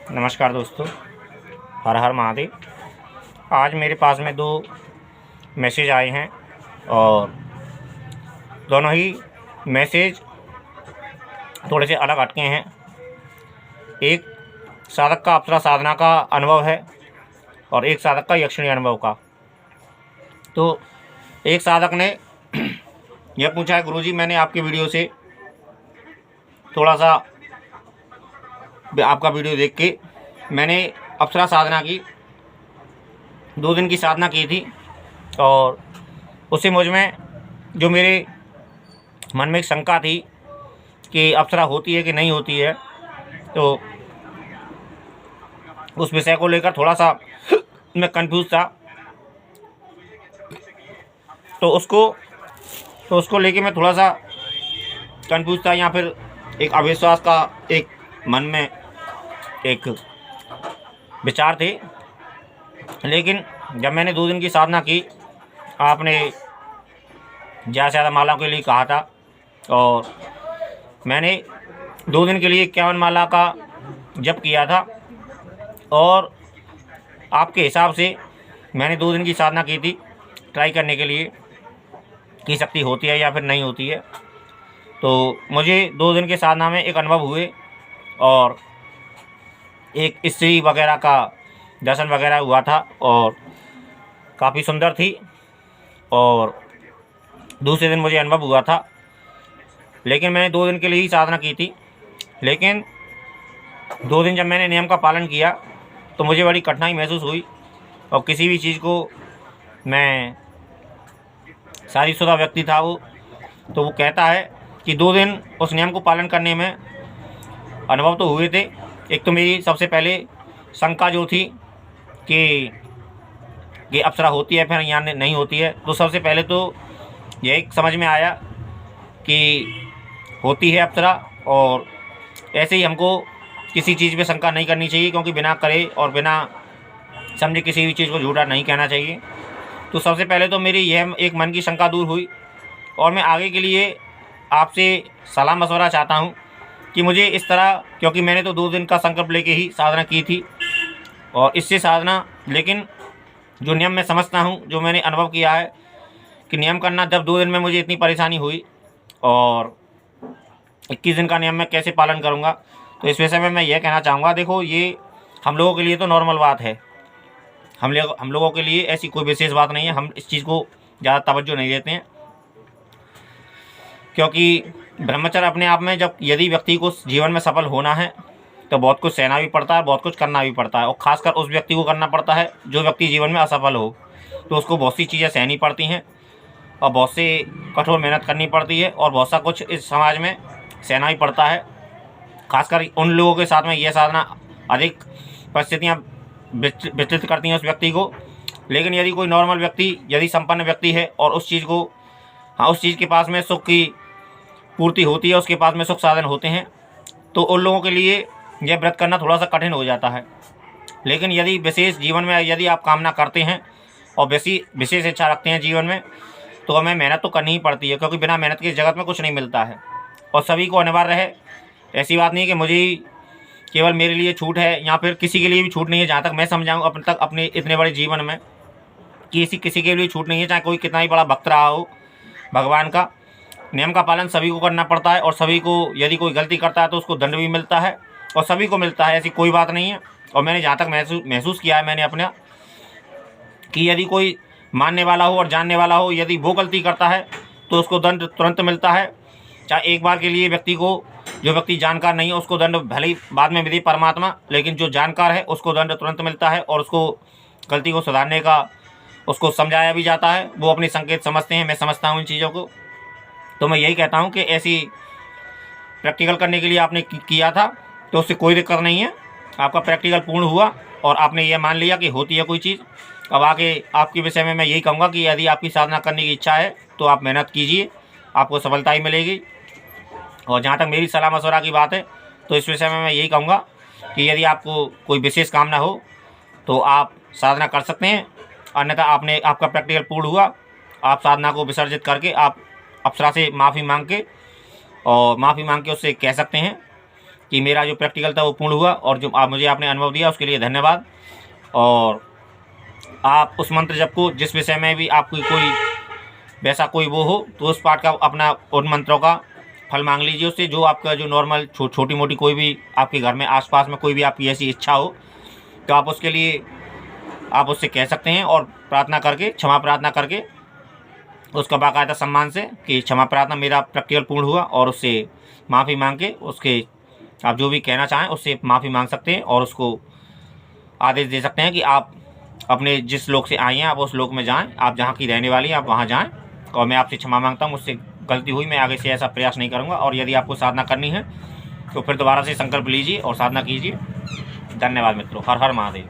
नमस्कार दोस्तों, हर हर महादेव। आज मेरे पास में 2 मैसेज आए हैं और दोनों ही मैसेज थोड़े से अलग हटके हैं। एक साधक का अप्सरा साधना का अनुभव है और एक साधक का यक्षिणी अनुभव का। तो एक साधक ने यह पूछा है, गुरुजी मैंने आपके वीडियो से थोड़ा सा आपका वीडियो देख के मैंने अप्सरा साधना की 2 दिन की साधना की थी और उससे मुझ में जो मेरे मन में एक शंका थी कि अप्सरा होती है कि नहीं होती है, तो उस विषय को लेकर थोड़ा सा मैं कंफ्यूज था। तो उसको लेके मैं थोड़ा सा कंफ्यूज था, या फिर एक अविश्वास का एक मन में एक विचार थे। लेकिन जब मैंने 2 दिन की साधना की, आपने ज़्यादा से ज़्यादा मालाओं के लिए कहा था और मैंने 2 दिन के लिए 51 माला का जप किया था और आपके हिसाब से मैंने 2 दिन की साधना की थी ट्राई करने के लिए कि शक्ति होती है या फिर नहीं होती है। तो मुझे 2 दिन के साधना में एक अनुभव हुए और एक स्त्री वगैरह का दर्शन वगैरह हुआ था और काफ़ी सुंदर थी। और दूसरे दिन मुझे अनुभव हुआ था, लेकिन मैंने 2 दिन के लिए ही साधना की थी। लेकिन 2 दिन जब मैंने नियम का पालन किया तो मुझे बड़ी कठिनाई महसूस हुई और किसी भी चीज़ को, मैं शादीशुदा व्यक्ति था वो, तो वो कहता है कि 2 दिन उस नियम को पालन करने में अनुभव तो हुए थे। एक तो मेरी सबसे पहले शंका जो थी कि अप्सरा होती है फिर यहाँ नहीं होती है, तो सबसे पहले तो यही समझ में आया कि होती है अप्सरा। और ऐसे ही हमको किसी चीज़ पे शंका नहीं करनी चाहिए, क्योंकि बिना करे और बिना समझे किसी भी चीज़ को झूठा नहीं कहना चाहिए। तो सबसे पहले तो मेरी यह एक मन की शंका दूर हुई और मैं आगे के लिए आपसे सलाह मशवरा चाहता हूँ कि मुझे इस तरह, क्योंकि मैंने तो 2 दिन का संकल्प लेके ही साधना की थी और इससे साधना, लेकिन जो नियम मैं समझता हूँ, जो मैंने अनुभव किया है कि नियम करना, जब 2 दिन में मुझे इतनी परेशानी हुई और 21 दिन का नियम मैं कैसे पालन करूँगा, तो इस विषय में मैं यह कहना चाहूँगा। देखो, ये हम लोगों के लिए तो नॉर्मल बात है, हम लोगों के लिए ऐसी कोई विशेष बात नहीं है। हम इस चीज़ को ज़्यादा तवज्जो नहीं देते हैं, क्योंकि ब्रह्मचर्य अपने आप में, जब यदि व्यक्ति को जीवन में सफल होना है तो बहुत कुछ सहना भी पड़ता है, बहुत कुछ करना भी पड़ता है। और ख़ासकर उस व्यक्ति को करना पड़ता है जो व्यक्ति जीवन में असफल हो, तो उसको बहुत सी चीज़ें सहनी पड़ती हैं और बहुत से कठोर मेहनत करनी पड़ती है और बहुत सा कुछ इस समाज में सहना भी पड़ता है। खासकर उन लोगों के साथ में यह साधना अधिक परिस्थितियाँ विचलित करती हैं उस व्यक्ति को। लेकिन यदि कोई नॉर्मल व्यक्ति, यदि संपन्न व्यक्ति है और उस चीज़ को, उस चीज़ के पास में सुख की पूर्ति होती है, उसके पास में सुख साधन होते हैं, तो उन लोगों के लिए यह व्रत करना थोड़ा सा कठिन हो जाता है। लेकिन यदि विशेष जीवन में यदि आप कामना करते हैं और विशेष इच्छा रखते हैं जीवन में, तो हमें मेहनत तो करनी ही पड़ती है, क्योंकि बिना मेहनत के इस जगत में कुछ नहीं मिलता है। और सभी को अनिवार्य है, ऐसी बात नहीं कि मुझे ही केवल मेरे लिए छूट है या फिर किसी के लिए भी छूट नहीं है। जहाँ तक मैं समझाऊँ अपने इतने बड़े जीवन में, कि किसी के लिए छूट नहीं है, चाहे कोई कितना ही बड़ा भक्त रहा हो भगवान का। नियम का पालन सभी को करना पड़ता है और सभी को, यदि कोई गलती करता है तो उसको दंड भी मिलता है और सभी को मिलता है, ऐसी कोई बात नहीं है। और मैंने जहाँ तक महसूस किया है मैंने अपना, कि यदि कोई मानने वाला हो और जानने वाला हो, यदि वो गलती करता है तो उसको दंड तुरंत मिलता है। चाहे एक बार के लिए व्यक्ति को, जो व्यक्ति जानकार नहीं है उसको दंड भले ही बाद में मिले परमात्मा, लेकिन जो जानकार है उसको दंड तुरंत मिलता है और उसको गलती को सुधारने का उसको समझाया भी जाता है। वो अपने संकेत समझते हैं, मैं समझता हूँ इन चीज़ों को। तो मैं यही कहता हूँ कि ऐसी प्रैक्टिकल करने के लिए आपने किया था तो उससे कोई दिक्कत नहीं है, आपका प्रैक्टिकल पूर्ण हुआ और आपने ये मान लिया कि होती है कोई चीज़। अब आगे आपके विषय में मैं यही कहूँगा कि यदि आपकी साधना करने की इच्छा है तो आप मेहनत कीजिए, आपको सफलता ही मिलेगी। और जहाँ तक मेरी सलाह मशवरा की बात है, तो इस विषय में मैं यही कहूँगा कि यदि आपको कोई विशेष कामना हो तो आप साधना कर सकते हैं, अन्यथा आपका प्रैक्टिकल पूर्ण हुआ, आप साधना को विसर्जित करके आप अप्सरा से माफ़ी मांग के उससे कह सकते हैं कि मेरा जो प्रैक्टिकल था वो पूर्ण हुआ, और जो मुझे आपने अनुभव दिया उसके लिए धन्यवाद। और आप उस मंत्र जप को जिस विषय में भी आपकी कोई वैसा कोई वो हो, तो उस पाठ का अपना उन मंत्रों का फल मांग लीजिए उससे। जो आपका जो नॉर्मल छोटी मोटी कोई भी आपके घर में आसपास में कोई भी आपकी ऐसी इच्छा हो, तो आप उसके लिए आप उससे कह सकते हैं, और प्रार्थना करके, क्षमा प्रार्थना करके उसका बाकायदा सम्मान से कि क्षमा प्रार्थना, मेरा प्रैक्टिकल पूर्ण हुआ, और उससे माफ़ी मांग के उसके आप जो भी कहना चाहें उससे माफ़ी मांग सकते हैं, और उसको आदेश दे सकते हैं कि आप अपने जिस लोक से आई हैं आप उस लोक में जाएं, आप जहाँ की रहने वाली हैं आप वहाँ जाएं, और मैं आपसे क्षमा मांगता हूँ, मुझसे गलती हुई, मैं आगे से ऐसा प्रयास नहीं करूँगा। और यदि आपको साधना करनी है तो फिर दोबारा से संकल्प लीजिए और साधना कीजिए। धन्यवाद मित्रों। हर हर महादेव।